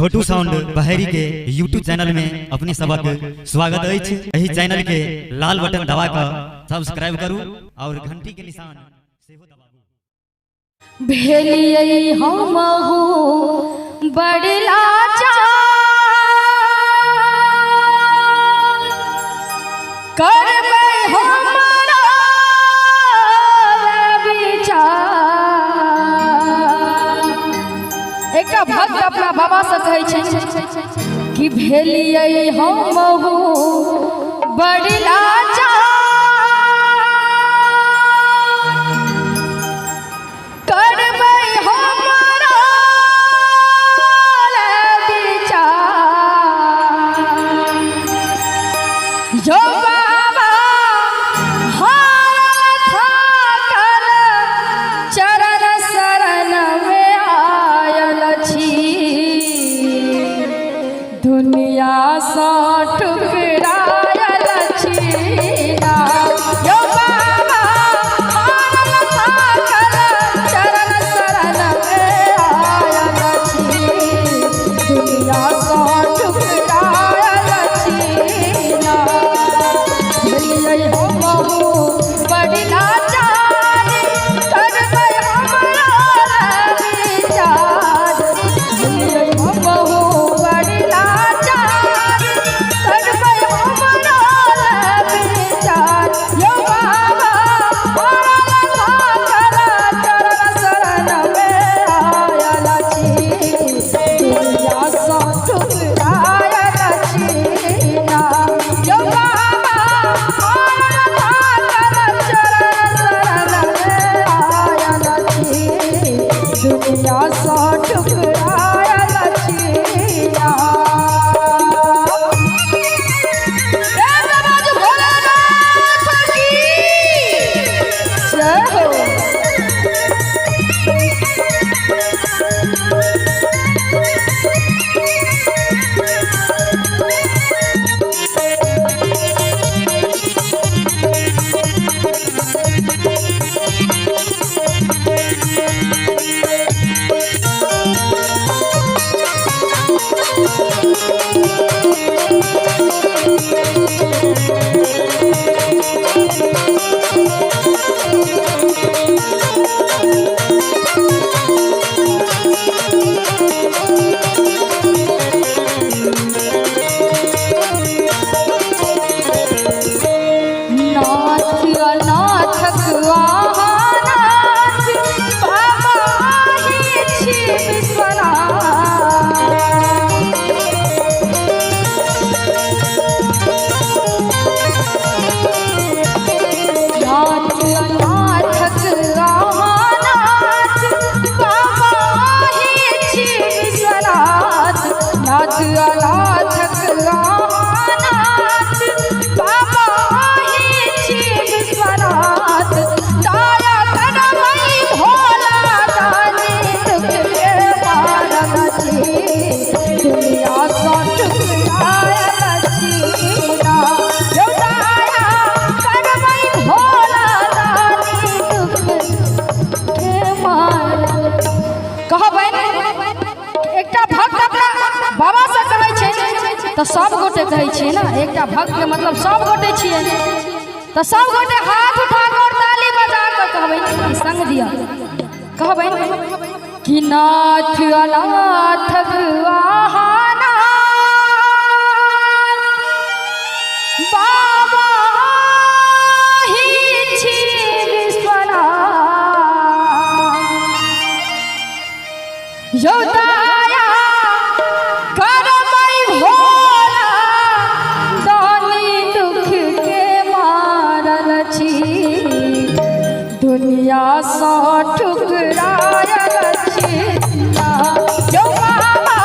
छोटू sound Baheri के YouTube channel में अपने सबक स्वागत है। यही चैनल के लाल बटन दबा कर सब्सक्राइब करू और घंटी के निशान से हो दबाबू। भेलियै हमहु बड़ लाचार करबै हमरा विचार। एकटा भक्त अपना बाबा से कहै छै कि भेलियै हमहु बड़ लाचार दुनिया सा ठुकरायल छीना यो बाबा हारल थाकल चरण शरण में आयल छी। दुनिया सा ठुकरायल छीना भेलियै हमहु बड़ लाचार करबै हमरा विचार। भेलियै हमहु दुनिया सा ठुकरायल छीना। तो सब गोटे कहै छियै ना, एकटा भक्त के मतलब सब गोटे छियै। तो सब गोटे हाथ उठा कर ताली बजा कर कहबै कि संग दिया कहबै कि नाथ अनाथ गुआहाना बाबा ही छी विश्वनाथ यो दया करबै भोला दानी दुख के मारल छी। दुनिया सा ठुकरायल छीना यो बाबा